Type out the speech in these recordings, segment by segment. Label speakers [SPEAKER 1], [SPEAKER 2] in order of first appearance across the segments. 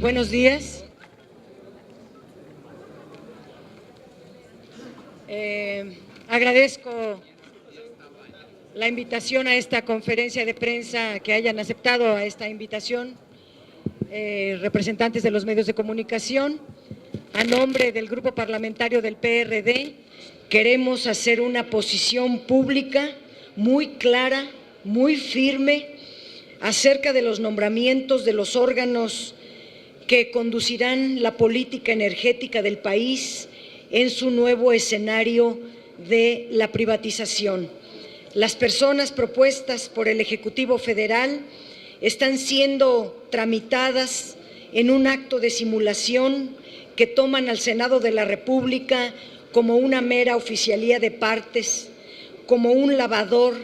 [SPEAKER 1] Buenos días. Agradezco la invitación a esta conferencia de prensa, que hayan aceptado a esta invitación representantes de los medios de comunicación. A nombre del Grupo Parlamentario del PRD, queremos hacer una posición pública muy clara, muy firme, acerca de los nombramientos de los órganos que conducirán la política energética del país en su nuevo escenario de la privatización. Las personas propuestas por el Ejecutivo Federal están siendo tramitadas en un acto de simulación que toman al Senado de la República como una mera oficialía de partes, como un lavador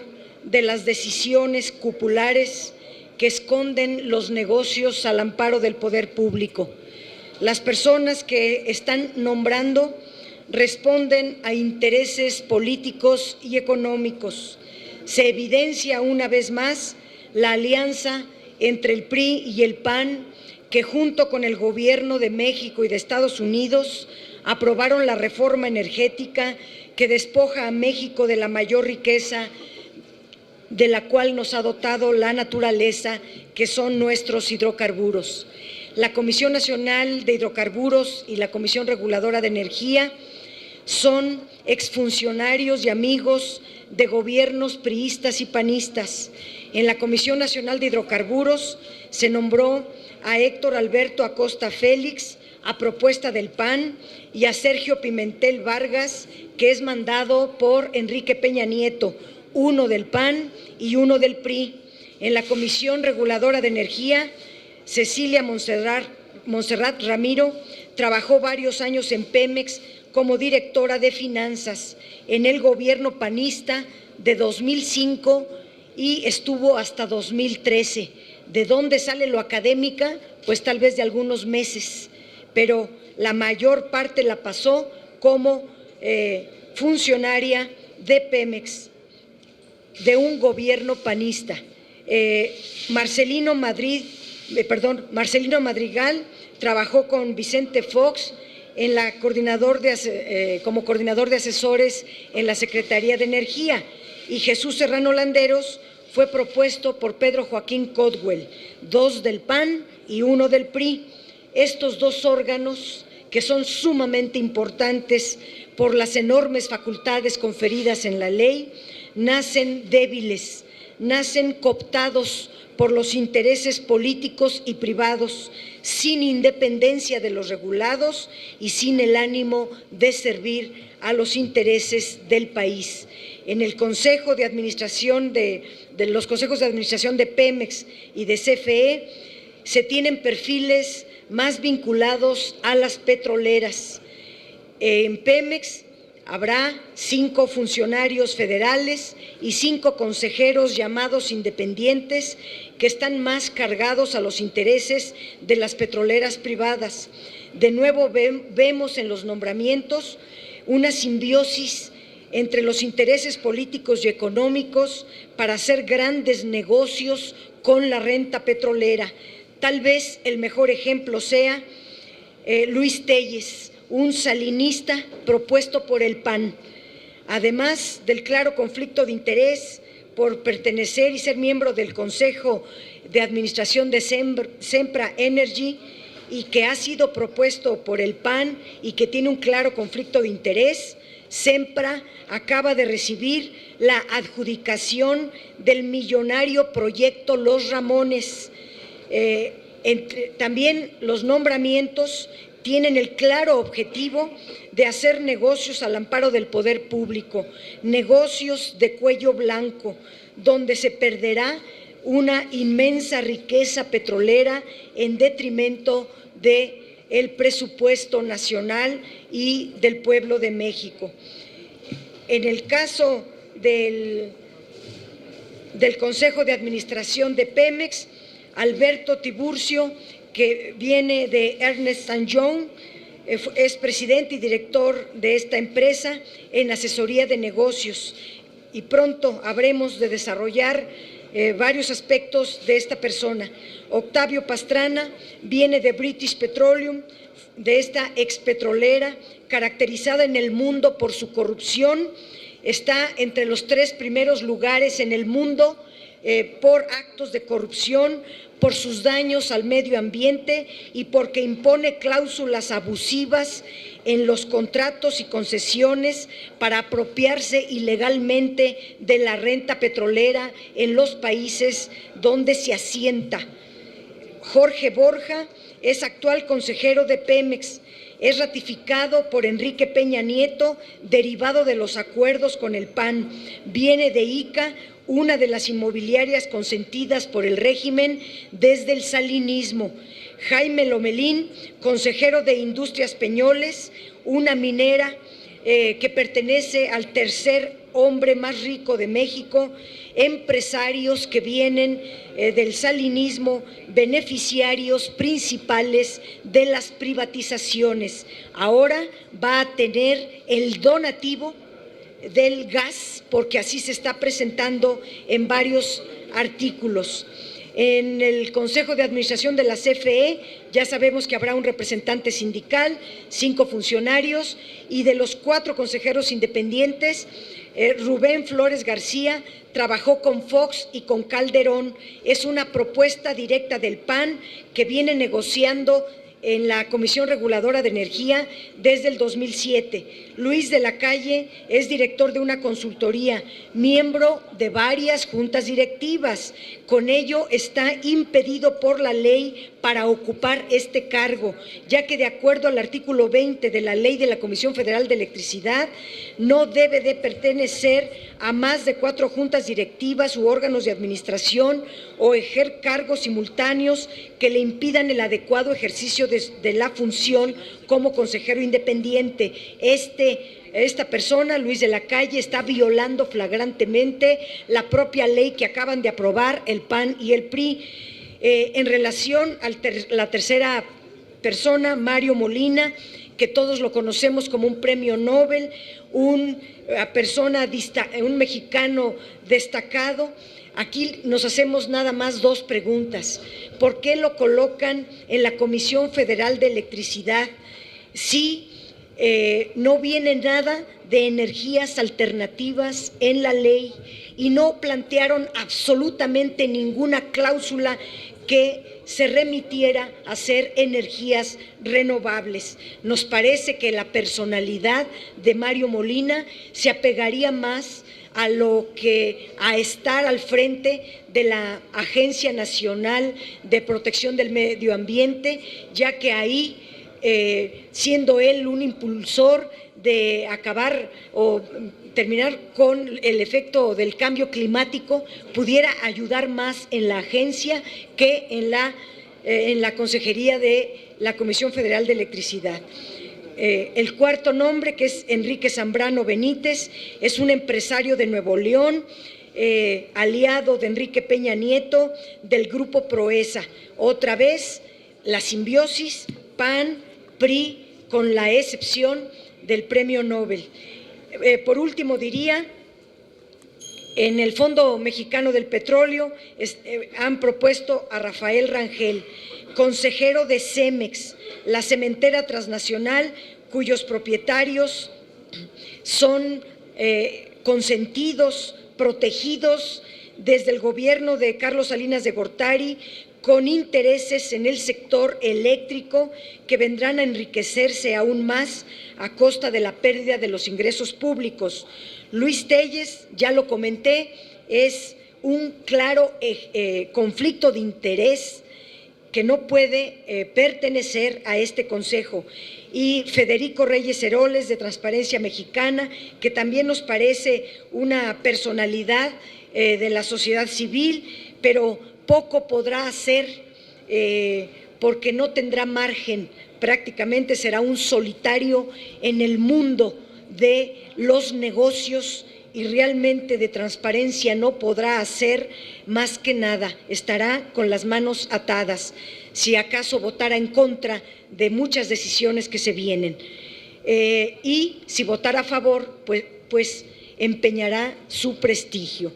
[SPEAKER 1] de las decisiones cupulares que esconden los negocios al amparo del poder público. Las personas que están nombrando responden a intereses políticos y económicos. Se evidencia una vez más la alianza entre el PRI y el PAN, que junto con el Gobierno de México y de Estados Unidos aprobaron la reforma energética que despoja a México de la mayor riqueza de la cual nos ha dotado la naturaleza, que son nuestros hidrocarburos. La Comisión Nacional de Hidrocarburos y la Comisión Reguladora de Energía son exfuncionarios y amigos de gobiernos priistas y panistas. En la Comisión Nacional de Hidrocarburos se nombró a Héctor Alberto Acosta Félix, a propuesta del PAN, y a Sergio Pimentel Vargas, que es mandado por Enrique Peña Nieto, uno del PAN y uno del PRI. En la Comisión Reguladora de Energía, Cecilia Montserrat Ramiro trabajó varios años en Pemex como directora de finanzas en el gobierno panista de 2005 y estuvo hasta 2013. ¿De dónde sale lo académica? Pues tal vez de algunos meses, pero la mayor parte la pasó como funcionaria de Pemex, de un gobierno panista. Marcelino Madrigal trabajó con Vicente Fox en la como coordinador de asesores en la Secretaría de Energía, y Jesús Serrano Landeros fue propuesto por Pedro Joaquín Codwell, dos del PAN y uno del PRI. Estos dos órganos, que son sumamente importantes por las enormes facultades conferidas en la ley, nacen débiles, nacen cooptados por los intereses políticos y privados, sin independencia de los regulados y sin el ánimo de servir a los intereses del país. En el Consejo de Administración los consejos de administración de Pemex y de CFE se tienen perfiles más vinculados a las petroleras. En Pemex habrá 5 funcionarios federales y 5 consejeros llamados independientes, que están más cargados a los intereses de las petroleras privadas. De nuevo vemos en los nombramientos una simbiosis entre los intereses políticos y económicos para hacer grandes negocios con la renta petrolera. Tal vez el mejor ejemplo sea Luis Telles, un salinista propuesto por el PAN, además del claro conflicto de interés por pertenecer y ser miembro del Consejo de Administración de Sempra Energy, y que ha sido propuesto por el PAN y que tiene un claro conflicto de interés. Sempra acaba de recibir la adjudicación del millonario proyecto Los Ramones. También los nombramientos tienen el claro objetivo de hacer negocios al amparo del poder público, negocios de cuello blanco, donde se perderá una inmensa riqueza petrolera en detrimento del presupuesto nacional y del pueblo de México. En el caso del Consejo de Administración de Pemex, Alberto Tiburcio, que viene de Ernst & Young, es presidente y director de esta empresa en asesoría de negocios. y pronto habremos de desarrollar varios aspectos de esta persona. Octavio Pastrana viene de British Petroleum, de esta expetrolera caracterizada en el mundo por su corrupción. Está entre los 3 primeros lugares en el mundo por actos de corrupción, por sus daños al medio ambiente y porque impone cláusulas abusivas en los contratos y concesiones para apropiarse ilegalmente de la renta petrolera en los países donde se asienta. Jorge Borja es actual consejero de Pemex. Es ratificado por Enrique Peña Nieto, derivado de los acuerdos con el PAN. Viene de ICA, una de las inmobiliarias consentidas por el régimen desde el salinismo. Jaime Lomelín, consejero de Industrias Peñoles, una minera que pertenece al tercer hombre más rico de México, empresarios que vienen del salinismo, beneficiarios principales de las privatizaciones. Ahora va a tener el donativo del gas, porque así se está presentando en varios artículos. En el Consejo de Administración de la CFE ya sabemos que habrá un representante sindical, 5 funcionarios, y de los 4 consejeros independientes, Rubén Flores García trabajó con Fox y con Calderón. Es una propuesta directa del PAN que viene negociando en la Comisión Reguladora de Energía desde el 2007. Luis de la Calle es director de una consultoría, miembro de varias juntas directivas. Con ello está impedido por la ley para ocupar este cargo, ya que de acuerdo al artículo 20 de la Ley de la Comisión Federal de Electricidad, no debe de pertenecer a más de 4 juntas directivas u órganos de administración o ejercer cargos simultáneos que le impidan el adecuado ejercicio de la función como consejero independiente. Esta persona, Luis de la Calle, está violando flagrantemente la propia ley que acaban de aprobar el PAN y el PRI. En relación a la tercera persona, Mario Molina, que todos lo conocemos como un premio Nobel, un mexicano destacado. Aquí nos hacemos nada más 2 preguntas. ¿Por qué lo colocan en la Comisión Federal de Electricidad si no viene nada de energías alternativas en la ley y no plantearon absolutamente ninguna cláusula que se remitiera a ser energías renovables? Nos parece que la personalidad de Mario Molina se apegaría más a estar al frente de la Agencia Nacional de Protección del Medio Ambiente, ya que ahí, siendo él un impulsor de acabar o terminar con el efecto del cambio climático, pudiera ayudar más en la agencia que en la Consejería de la Comisión Federal de Electricidad. El cuarto nombre, que es Enrique Zambrano Benítez, es un empresario de Nuevo León, aliado de Enrique Peña Nieto, del Grupo Proesa. Otra vez, la simbiosis PAN, PRI, con la excepción del premio Nobel. Por último, diría, en el Fondo Mexicano del Petróleo han propuesto a Rafael Rangel, consejero de Cemex, la cementera transnacional cuyos propietarios son consentidos, protegidos desde el gobierno de Carlos Salinas de Gortari, con intereses en el sector eléctrico que vendrán a enriquecerse aún más a costa de la pérdida de los ingresos públicos. Luis Telles, ya lo comenté, es un claro conflicto de interés que no puede pertenecer a este consejo. Y Federico Reyes Heroles, de Transparencia Mexicana, que también nos parece una personalidad de la sociedad civil, pero poco podrá hacer porque no tendrá margen, prácticamente será un solitario en el mundo de los negocios y realmente de transparencia no podrá hacer más que nada, estará con las manos atadas, si acaso votara en contra de muchas decisiones que se vienen. Y si votara a favor, pues empeñará su prestigio.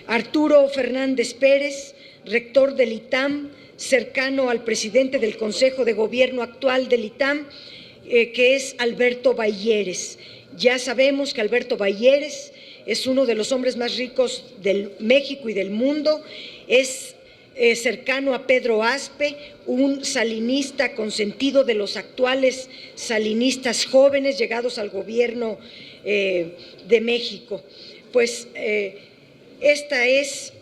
[SPEAKER 1] Arturo Fernández Pérez, rector del ITAM, cercano al presidente del Consejo de Gobierno actual del ITAM, que es Alberto Balleres. Ya sabemos que Alberto Balleres es uno de los hombres más ricos del México y del mundo, es cercano a Pedro Aspe, un salinista consentido de los actuales salinistas jóvenes llegados al gobierno de México. Pues esta es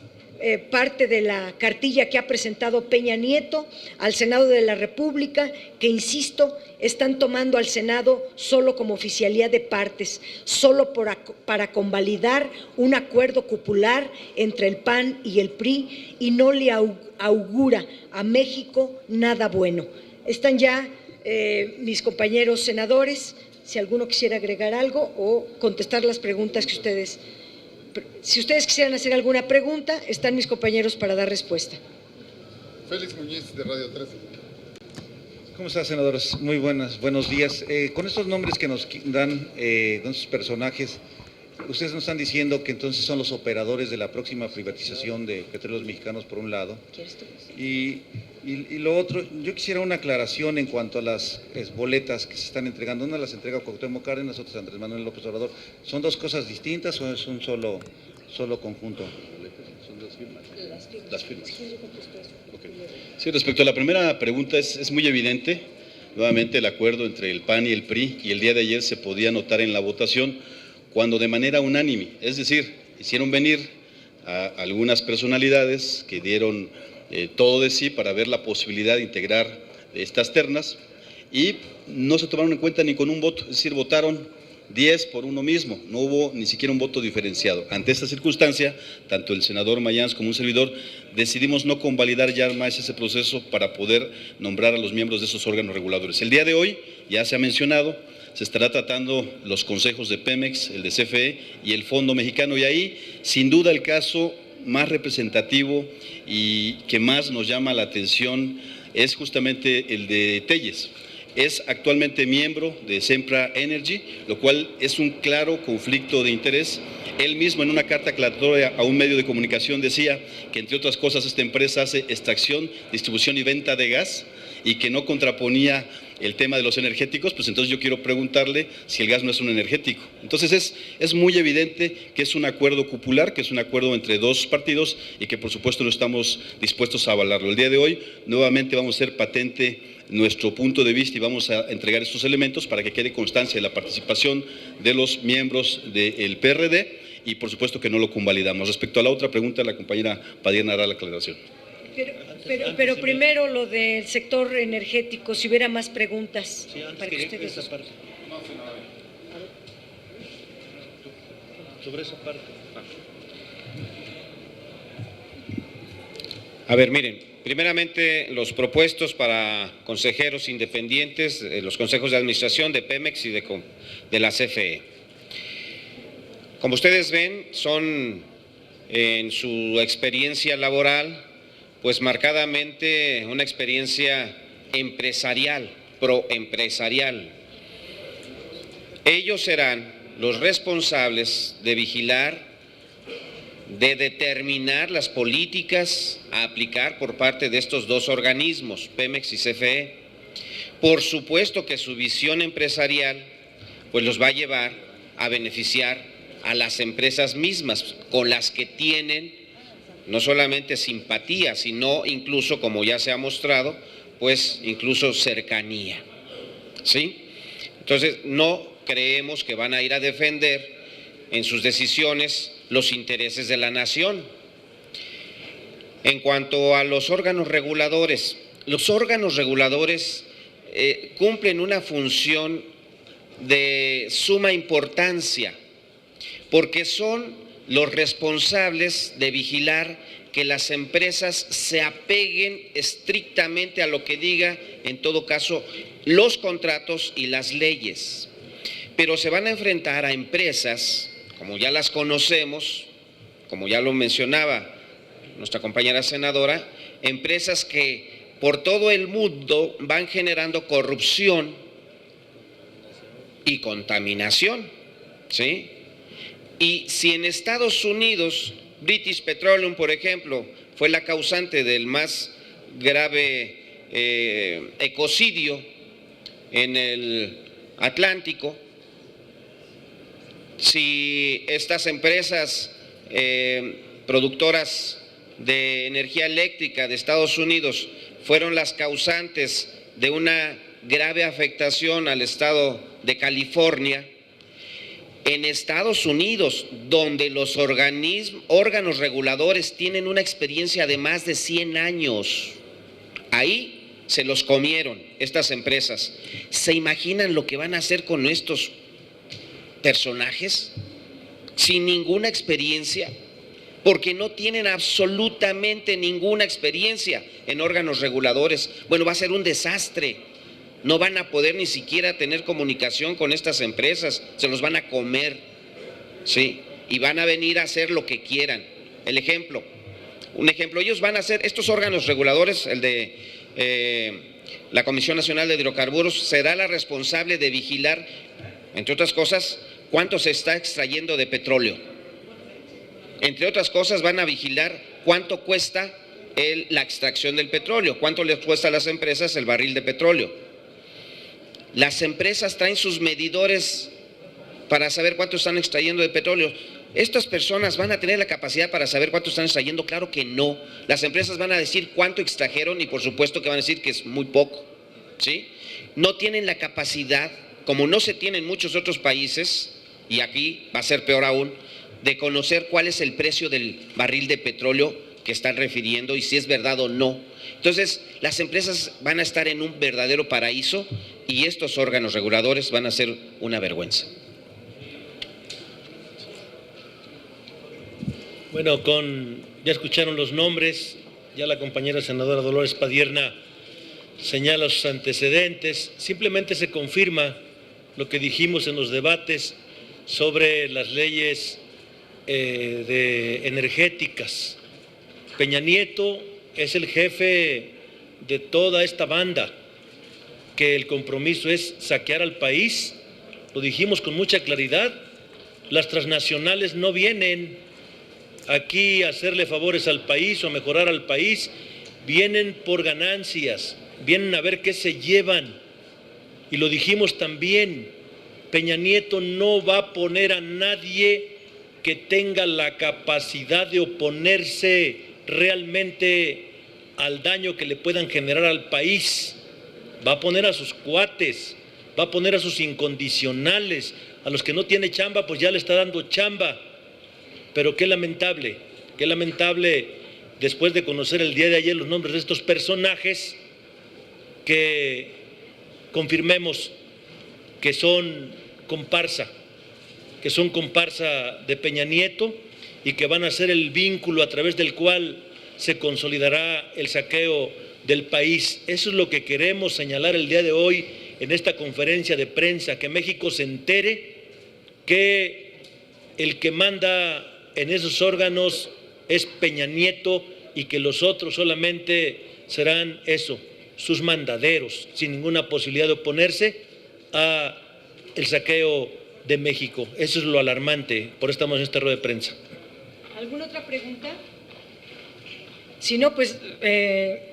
[SPEAKER 1] parte de la cartilla que ha presentado Peña Nieto al Senado de la República, que, insisto, están tomando al Senado solo como oficialía de partes, solo para convalidar un acuerdo cupular entre el PAN y el PRI, y no le augura a México nada bueno. Están ya mis compañeros senadores, si alguno quisiera agregar algo o contestar las preguntas que ustedes… Si ustedes quisieran hacer alguna pregunta, están mis compañeros para dar respuesta.
[SPEAKER 2] Félix Muñiz, de Radio 13.
[SPEAKER 3] ¿Cómo están, senadores? Muy buenos días. Con estos nombres que nos dan, con estos personajes, ustedes nos están diciendo que entonces son los operadores de la próxima privatización de Petróleos Mexicanos, por un lado. Y lo otro, yo quisiera una aclaración en cuanto a las boletas que se están entregando. Una las entrega Cuauhtémoc Cárdenas, otra Andrés Manuel López Obrador. ¿Son dos cosas distintas o es un solo conjunto?
[SPEAKER 2] Son dos firmas.
[SPEAKER 4] Las firmas. Okay. Sí, respecto a la primera pregunta, es muy evidente, nuevamente, el acuerdo entre el PAN y el PRI, y el día de ayer se podía notar en la votación, cuando de manera unánime, es decir, hicieron venir a algunas personalidades que dieron todo de sí para ver la posibilidad de integrar estas ternas, y no se tomaron en cuenta ni con un voto, es decir, votaron 10 por uno mismo, no hubo ni siquiera un voto diferenciado. Ante esta circunstancia, tanto el senador Mayans como un servidor decidimos no convalidar ya más ese proceso para poder nombrar a los miembros de esos órganos reguladores. El día de hoy, ya se ha mencionado, se estará tratando los consejos de Pemex, el de CFE y el Fondo Mexicano, y ahí, sin duda, el caso más representativo y que más nos llama la atención es justamente el de Telles. Es actualmente miembro de Sempra Energy, lo cual es un claro conflicto de interés. Él mismo, en una carta aclaratoria a un medio de comunicación, decía que, entre otras cosas, esta empresa hace extracción, distribución y venta de gas, y que no contraponía el tema de los energéticos. Pues entonces yo quiero preguntarle si el gas no es un energético. Entonces es muy evidente que es un acuerdo cupular, que es un acuerdo entre dos partidos y que por supuesto no estamos dispuestos a avalarlo. El día de hoy nuevamente vamos a hacer patente nuestro punto de vista y vamos a entregar estos elementos para que quede constancia de la participación de los miembros del PRD, y por supuesto que no lo convalidamos. Respecto a la otra pregunta, la compañera Padierna hará la aclaración.
[SPEAKER 1] Pero primero lo del sector energético, si hubiera más preguntas.
[SPEAKER 3] Sí,
[SPEAKER 1] para que ustedes…
[SPEAKER 3] Sobre esa parte.
[SPEAKER 5] A ver, miren, primeramente los propuestos para consejeros independientes, los consejos de administración de Pemex y de la CFE. Como ustedes ven, son en su experiencia laboral, pues marcadamente una experiencia empresarial, proempresarial. Ellos serán los responsables de vigilar, de determinar las políticas a aplicar por parte de estos dos organismos, Pemex y CFE. Por supuesto que su visión empresarial pues los va a llevar a beneficiar a las empresas mismas con las que tienen no solamente simpatía, sino incluso, como ya se ha mostrado, pues incluso cercanía, ¿sí? Entonces, no creemos que van a ir a defender en sus decisiones los intereses de la nación. En cuanto a los órganos reguladores cumplen una función de suma importancia, porque son los responsables de vigilar que las empresas se apeguen estrictamente a lo que diga, en todo caso, los contratos y las leyes. Pero se van a enfrentar a empresas, como ya las conocemos, como ya lo mencionaba nuestra compañera senadora, empresas que por todo el mundo van generando corrupción y contaminación, ¿sí? Y si en Estados Unidos, British Petroleum, por ejemplo, fue la causante del más grave ecocidio en el Atlántico, si estas empresas productoras de energía eléctrica de Estados Unidos fueron las causantes de una grave afectación al estado de California, en Estados Unidos, donde los órganos reguladores tienen una experiencia de más de 100 años, ahí se los comieron estas empresas. ¿Se imaginan lo que van a hacer con estos personajes sin ninguna experiencia? Porque no tienen absolutamente ninguna experiencia en órganos reguladores. Bueno, va a ser un desastre. No van a poder ni siquiera tener comunicación con estas empresas, se los van a comer, ¿sí? Y van a venir a hacer lo que quieran. Un ejemplo, ellos van a hacer, estos órganos reguladores, el de la Comisión Nacional de Hidrocarburos, será la responsable de vigilar, entre otras cosas, cuánto se está extrayendo de petróleo. Entre otras cosas, van a vigilar cuánto cuesta la extracción del petróleo, cuánto les cuesta a las empresas el barril de petróleo. Las empresas traen sus medidores para saber cuánto están extrayendo de petróleo. ¿Estas personas van a tener la capacidad para saber cuánto están extrayendo? Claro que no. Las empresas van a decir cuánto extrajeron y por supuesto que van a decir que es muy poco, ¿sí? No tienen la capacidad, como no se tiene en muchos otros países, y aquí va a ser peor aún, de conocer cuál es el precio del barril de petróleo que están refiriendo y si es verdad o no. Entonces, las empresas van a estar en un verdadero paraíso y estos órganos reguladores van a ser una vergüenza.
[SPEAKER 6] Bueno, ya escucharon los nombres, ya la compañera senadora Dolores Padierna señala sus antecedentes, simplemente se confirma lo que dijimos en los debates sobre las leyes energéticas. Peña Nieto es el jefe de toda esta banda, que el compromiso es saquear al país. Lo dijimos con mucha claridad, las transnacionales no vienen aquí a hacerle favores al país o a mejorar al país, vienen por ganancias, vienen a ver qué se llevan. Y lo dijimos también, Peña Nieto no va a poner a nadie que tenga la capacidad de oponerse realmente al daño que le puedan generar al país. Va a poner a sus cuates, va a poner a sus incondicionales, a los que no tiene chamba, pues ya le está dando chamba. Pero qué lamentable, después de conocer el día de ayer los nombres de estos personajes, que confirmemos que son comparsa de Peña Nieto y que van a ser el vínculo a través del cual se consolidará el saqueo del país. Eso es lo que queremos señalar el día de hoy en esta conferencia de prensa, que México se entere que el que manda en esos órganos es Peña Nieto y que los otros solamente serán eso, sus mandaderos, sin ninguna posibilidad de oponerse a el saqueo de México. Eso es lo alarmante, por eso estamos en esta rueda de prensa.
[SPEAKER 1] ¿Alguna otra pregunta? Si no, pues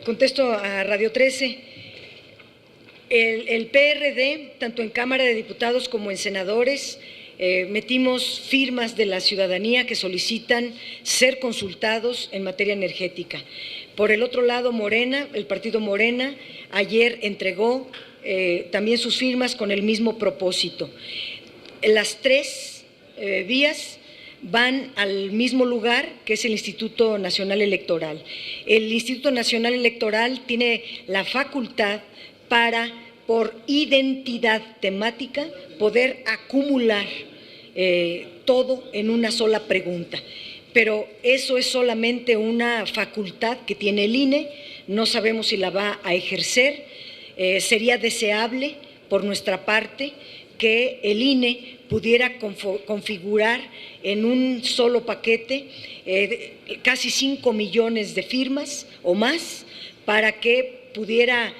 [SPEAKER 1] contesto a Radio 13. El PRD, tanto en Cámara de Diputados como en senadores, metimos firmas de la ciudadanía que solicitan ser consultados en materia energética. Por el otro lado, Morena, el partido Morena, ayer entregó también sus firmas con el mismo propósito. Las tres vías van al mismo lugar, que es el Instituto Nacional Electoral. El Instituto Nacional Electoral tiene la facultad para, por identidad temática, poder acumular todo en una sola pregunta. Pero eso es solamente una facultad que tiene el INE, no sabemos si la va a ejercer. Sería deseable, por nuestra parte, que el INE pudiera configurar en un solo paquete casi 5 millones de firmas o más, para que pudiera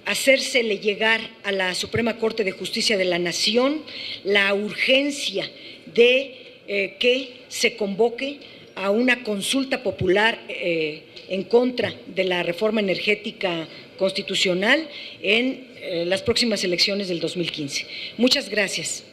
[SPEAKER 1] hacérsele llegar a la Suprema Corte de Justicia de la Nación la urgencia de que se convoque a una consulta popular en contra de la reforma energética constitucional en las próximas elecciones del 2015. Muchas gracias.